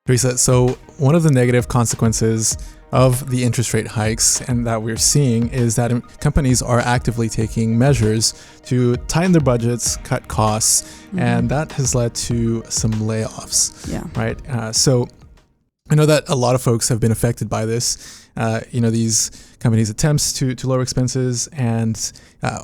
Teresa, so one of the negative consequences of the interest rate hikes and that we're seeing is that companies are actively taking measures to tighten their budgets, cut costs, and that has led to some layoffs. Yeah. Right. So I know that a lot of folks have been affected by this. These companies' attempts to lower expenses, and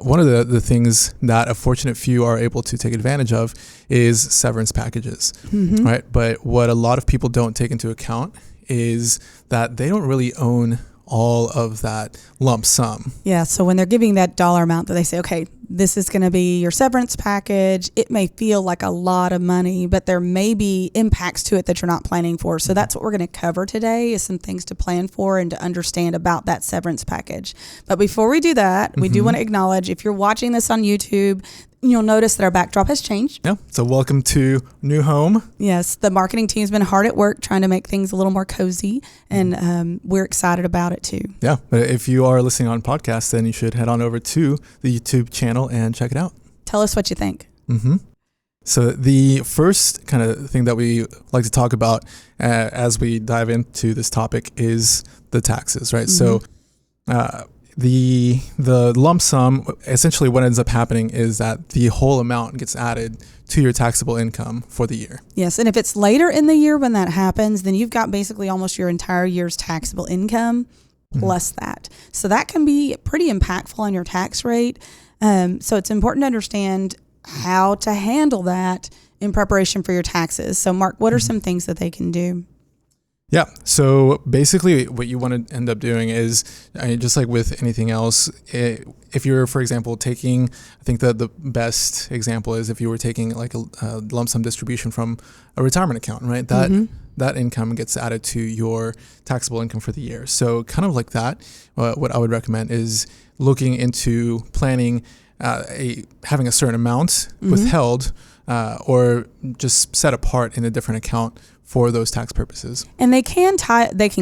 one of the things that a fortunate few are able to take advantage of is severance packages, right? But what a lot of people don't take into account is that they don't really own all of that lump sum. Yeah. So when they're giving that dollar amount that they say, okay, this is going to be your severance package, it may feel like a lot of money, but there may be impacts to it that you're not planning for. So that's what we're going to cover today, is some things to plan for and to understand about that severance package. But before we do that, we do want to acknowledge, if you're watching this on YouTube, you'll notice that our backdrop has changed. Yeah. So welcome to new home. Yes. The marketing team's been hard at work trying to make things a little more cozy, and we're excited about it too. Yeah. But if you are listening on podcast, then you should head on over to the YouTube channel and check it out. Tell us what you think. So the first kind of thing that we like to talk about as we dive into this topic is the taxes, right? So the lump sum, essentially what ends up happening is that the whole amount gets added to your taxable income for the year. Yes. And if it's later in the year when that happens, then you've got basically almost your entire year's taxable income plus that. So that can be pretty impactful on your tax rate. So it's important to understand how to handle that in preparation for your taxes. So Mark, what are some things that they can do? Yeah. So basically what you want to end up doing is, just like with anything else, if you're, for example, taking, I think that the best example is if you were taking like a lump sum distribution from a retirement account, right? That income gets added to your taxable income for the year. So kind of like that, what I would recommend is looking into planning having a certain amount withheld or just set apart in a different account for those tax purposes. And they can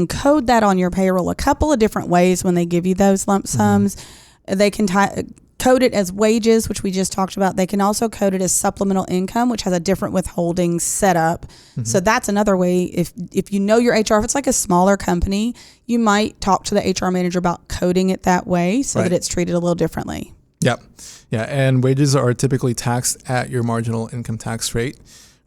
code that on your payroll a couple of different ways when they give you those lump sums. They can code it as wages, which we just talked about. They can also code it as supplemental income, which has a different withholding setup. So that's another way. If you know your HR, if it's like a smaller company, you might talk to the HR manager about coding it that way so that it's treated a little differently. Yeah. And wages are typically taxed at your marginal income tax rate.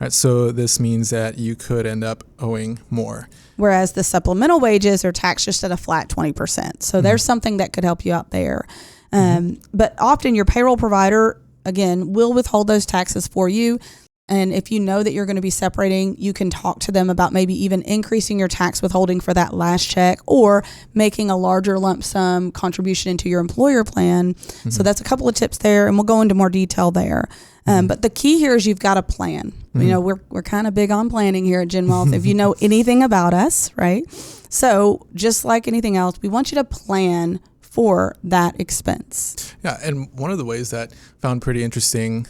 Right, so this means that you could end up owing more. Whereas the supplemental wages are taxed just at a flat 20%. So there's something that could help you out there. But often your payroll provider, again, will withhold those taxes for you. And if you know that you're going to be separating, you can talk to them about maybe even increasing your tax withholding for that last check or making a larger lump sum contribution into your employer plan. So that's a couple of tips there, and we'll go into more detail there. But the key here is you've got a plan. You know, we're kind of big on planning here at Gen Wealth. If you know anything about us, right? So just like anything else, we want you to plan for that expense. Yeah, and one of the ways that I found pretty interesting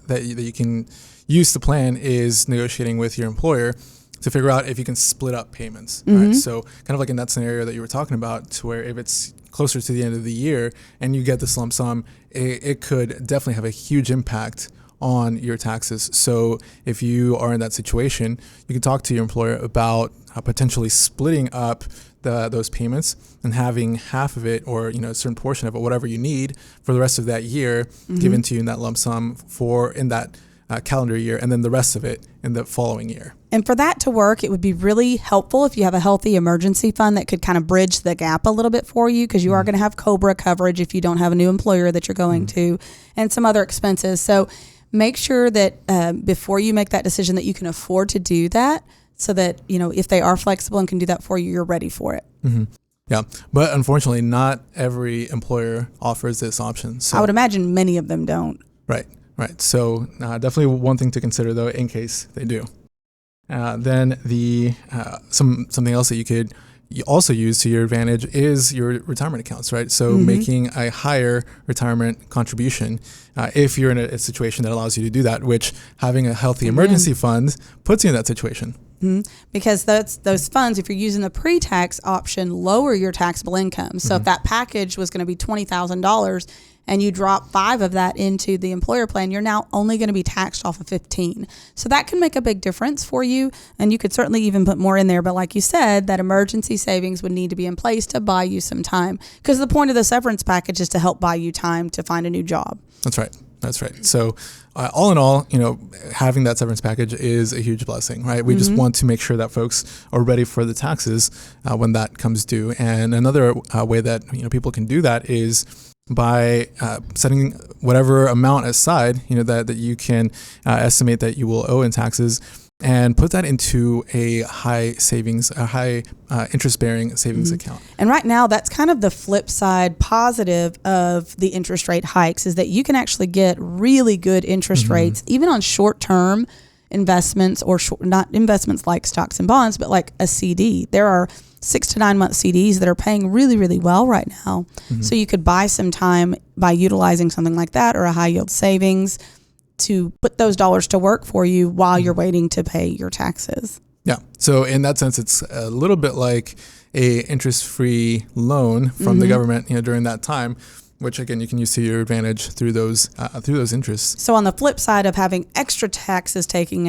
that you can use to plan is negotiating with your employer to figure out if you can split up payments, right? So kind of like in that scenario that you were talking about, to where if it's closer to the end of the year and you get this lump sum, it could definitely have a huge impact on your taxes. So if you are in that situation, you can talk to your employer about potentially splitting up those payments and having half of it, or a certain portion of it, whatever you need for the rest of that year, given to you in that lump sum in that calendar year, and then the rest of it in the following year. And for that to work, it would be really helpful if you have a healthy emergency fund that could kind of bridge the gap a little bit for you, because you are going to have COBRA coverage if you don't have a new employer that you're going to, and some other expenses. So make sure that before you make that decision that you can afford to do that, so that, if they are flexible and can do that for you, you're ready for it. Yeah. But unfortunately, not every employer offers this option. So I would imagine many of them don't. Right. So definitely one thing to consider, though, in case they do. Then something else that you could also use to your advantage is your retirement accounts, right? So making a higher retirement contribution if you're in a situation that allows you to do that, which having a healthy emergency fund puts you in that situation. Because those funds, if you're using the pre-tax option, lower your taxable income. So if that package was going to be $20,000 and you drop 5 of that into the employer plan, you're now only going to be taxed off of 15. So that can make a big difference for you. And you could certainly even put more in there. But like you said, that emergency savings would need to be in place to buy you some time, because the point of the severance package is to help buy you time to find a new job. That's right. So all in all, having that severance package is a huge blessing, right? We just want to make sure that folks are ready for the taxes when that comes due. And another way that people can do that is by setting whatever amount aside, that you can estimate that you will owe in taxes, and put that into a high interest-bearing savings account. And right now, that's kind of the flip side positive of the interest rate hikes, is that you can actually get really good interest rates, even on short-term investments, or not investments like stocks and bonds, but like a CD. There are 6 to 9 month CDs that are paying really, really well right now. So you could buy some time by utilizing something like that, or a high yield savings, to put those dollars to work for you while you're waiting to pay your taxes. Yeah. So in that sense, it's a little bit like a interest-free loan from the government, during that time, which again you can use to your advantage through those interests. So on the flip side of having extra taxes taken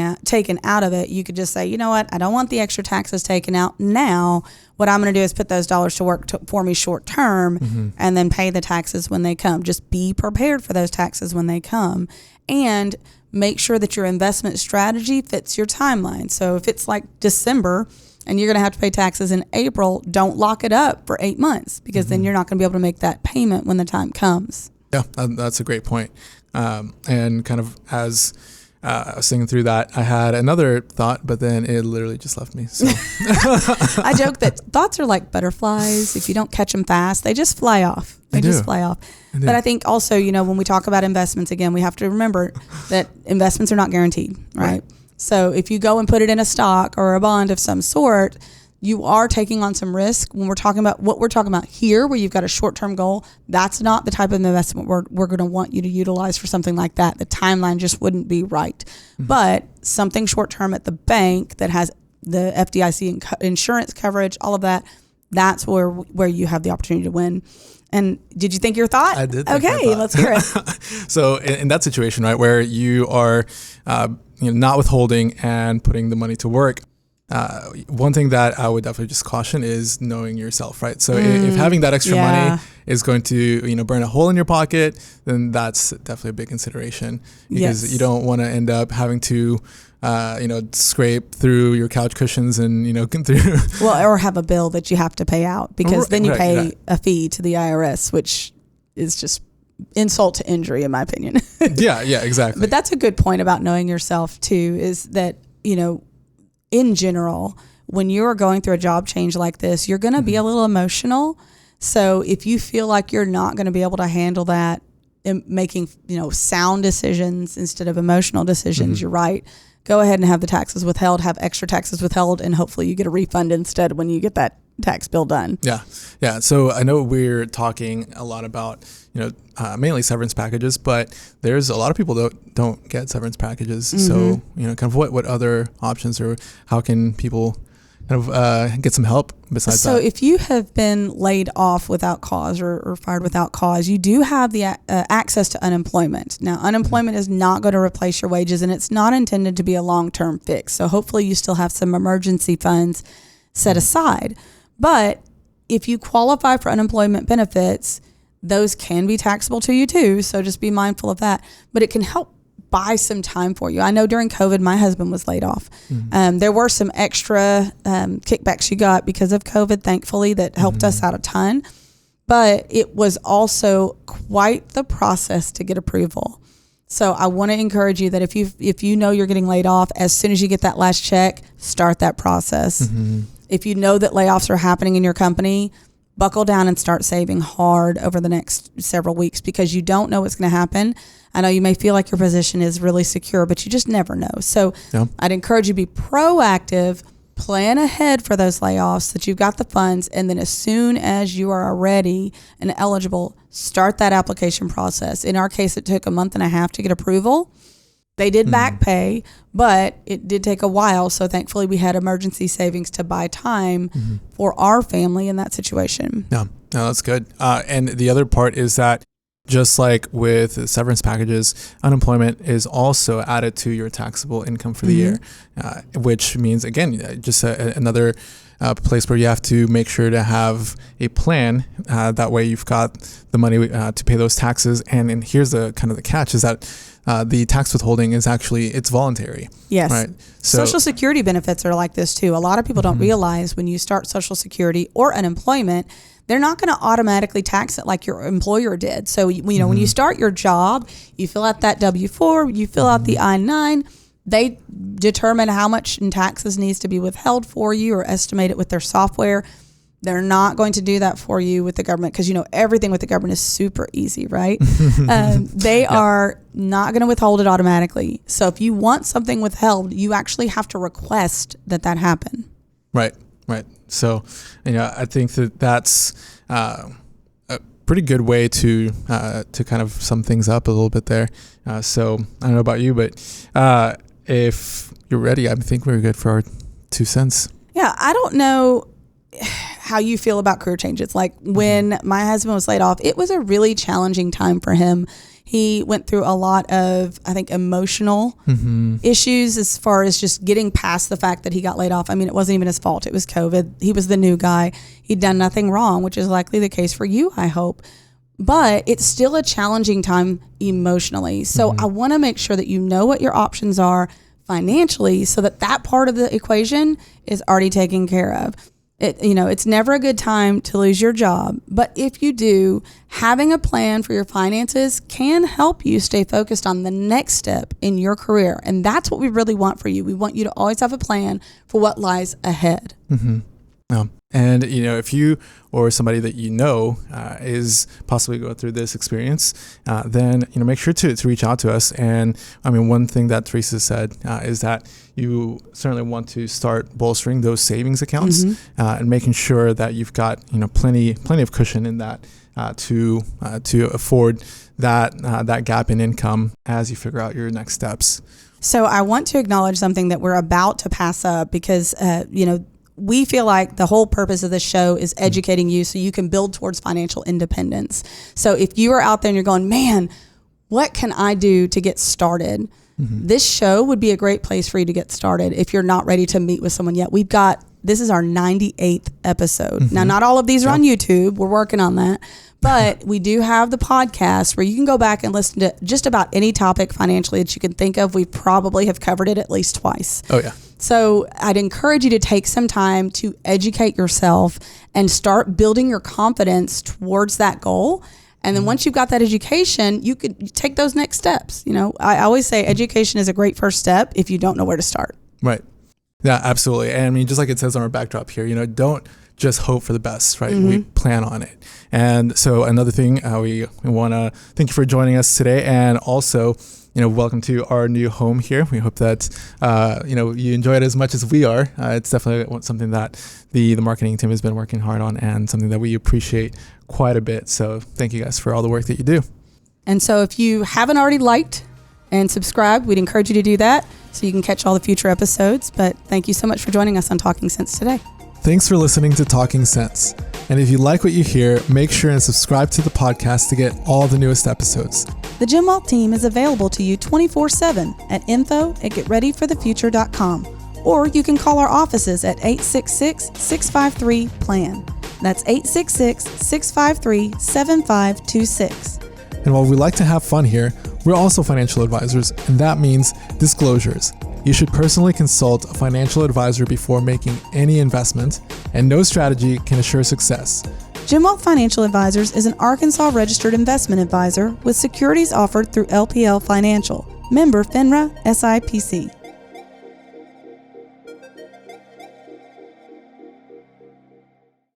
out of it, you could just say, you know what, I don't want the extra taxes taken out now. What I'm going to do is put those dollars to work for me short term, and then pay the taxes when they come. Just be prepared for those taxes when they come, and make sure that your investment strategy fits your timeline. So if it's like December and you're going to have to pay taxes in April, don't lock it up for 8 months, because then you're not going to be able to make that payment when the time comes. Yeah, that's a great point. And kind of as I was thinking through that, I had another thought, but then it literally just left me. So I joke that thoughts are like butterflies. If you don't catch them fast, they just fly off. They just fly off. But I think also, when we talk about investments, again, we have to remember that investments are not guaranteed, right? So if you go and put it in a stock or a bond of some sort, you are taking on some risk. When we're talking about what we're talking about here, where you've got a short-term goal, that's not the type of investment we're going to want you to utilize for something like that. The timeline just wouldn't be right. But something short-term at the bank that has the FDIC insurance coverage, all of that, that's where you have the opportunity to win. And did you think your thought? I did. Okay, let's hear it. So in that situation, right, where you are not withholding and putting the money to work, one thing that I would definitely just caution is knowing yourself, right? So if having that extra money is going to burn a hole in your pocket, then that's definitely a big consideration, because you don't want to end up having to scrape through your couch cushions and through or have a bill that you have to pay out, because then you pay a fee to the IRS, which is just insult to injury, in my opinion. yeah, exactly. But that's a good point about knowing yourself too, is that in general, when you're going through a job change like this, you're going to be a little emotional. So if you feel like you're not going to be able to handle that, in making sound decisions instead of emotional decisions, you're right. Go ahead and have the taxes withheld, have extra taxes withheld, and hopefully you get a refund instead when you get that tax bill done. Yeah. So I know we're talking a lot about, mainly severance packages, but there's a lot of people that don't get severance packages. So, kind of what other options, or how can people kind of get some help besides that? So if you have been laid off without cause or fired without cause, you do have the access to unemployment. Now, unemployment is not going to replace your wages, and it's not intended to be a long-term fix. So hopefully you still have some emergency funds set aside. But if you qualify for unemployment benefits, those can be taxable to you too. So just be mindful of that. But it can help buy some time for you. I know during COVID, my husband was laid off. There were some extra kickbacks you got because of COVID, thankfully, that helped us out a ton. But it was also quite the process to get approval. So I want to encourage you that if you know you're getting laid off, as soon as you get that last check, start that process. If you know that layoffs are happening in your company, buckle down and start saving hard over the next several weeks, because you don't know what's going to happen. I know you may feel like your position is really secure, but you just never know. So I'd encourage you to be proactive, plan ahead for those layoffs so that you've got the funds. And then as soon as you are ready and eligible, start that application process. In our case, it took a month and a half to get approval. They did back pay, but it did take a while. So thankfully we had emergency savings to buy time for our family in that situation. No, that's good. And the other part is that just like with severance packages, unemployment is also added to your taxable income for the year, which means, again, just another place where you have to make sure to have a plan. That way you've got the money to pay those taxes. And here's the kind of the catch is that the tax withholding is actually, it's voluntary. Yes. Right. So, Social Security benefits are like this too. A lot of people don't realize when you start Social Security or unemployment, they're not going to automatically tax it like your employer did. So, when you start your job, you fill out that W-4, you fill out the I-9, they determine how much in taxes needs to be withheld for you or estimate it with their software. They're not going to do that for you with the government because, everything with the government is super easy, right? They are not going to withhold it automatically. So if you want something withheld, you actually have to request that happen. Right. So, I think that's a pretty good way to kind of sum things up a little bit there. So I don't know about you, but if you're ready, I think we're good for our 2 cents. Yeah, I don't know how you feel about career changes. Like when my husband was laid off, it was a really challenging time for him. He went through a lot of, I think, emotional issues as far as just getting past the fact that he got laid off. I mean, it wasn't even his fault. It was COVID. He was the new guy. He'd done nothing wrong, which is likely the case for you, I hope. But it's still a challenging time emotionally. So I want to make sure that you know what your options are financially so that part of the equation is already taken care of. It's never a good time to lose your job, but if you do, having a plan for your finances can help you stay focused on the next step in your career. And that's what we really want for you. We want you to always have a plan for what lies ahead. And, if you or somebody that is possibly going through this experience, then, make sure to reach out to us. And one thing that Teresa said is that you certainly want to start bolstering those savings accounts and making sure that you've got, plenty of cushion in that to afford that gap in income as you figure out your next steps. So I want to acknowledge something that we're about to pass up because, we feel like the whole purpose of this show is educating you so you can build towards financial independence. So if you are out there and you're going, man, what can I do to get started? This show would be a great place for you to get started if you're not ready to meet with someone yet. This is our 98th episode. Now, not all of these are on YouTube. We're working on that. But we do have the podcast where you can go back and listen to just about any topic financially that you can think of. We probably have covered it at least twice. Oh, yeah. So I'd encourage you to take some time to educate yourself and start building your confidence towards that goal. And then once you've got that education, you could take those next steps. I always say education is a great first step if you don't know where to start. Right. Yeah, absolutely. And just like it says on our backdrop here, don't just hope for the best, right? We plan on it. And so another thing, we want to thank you for joining us today. And also, welcome to our new home here. We hope that, you enjoy it as much as we are. It's definitely something that the marketing team has been working hard on and something that we appreciate quite a bit. So thank you guys for all the work that you do. And so if you haven't already liked and subscribed, we'd encourage you to do that so you can catch all the future episodes. But thank you so much for joining us on Talking Sense today. Thanks for listening to Talking Sense. And if you like what you hear, make sure and subscribe to the podcast to get all the newest episodes. The Jim Walt team is available to you 24/7 at info@getreadyforthefuture.com. Or you can call our offices at 866-653-PLAN. That's 866-653-7526. And while we like to have fun here, we're also financial advisors, and that means disclosures. You should personally consult a financial advisor before making any investment, and no strategy can assure success. Jim Walt Financial Advisors is an Arkansas registered investment advisor with securities offered through LPL Financial, member FINRA SIPC.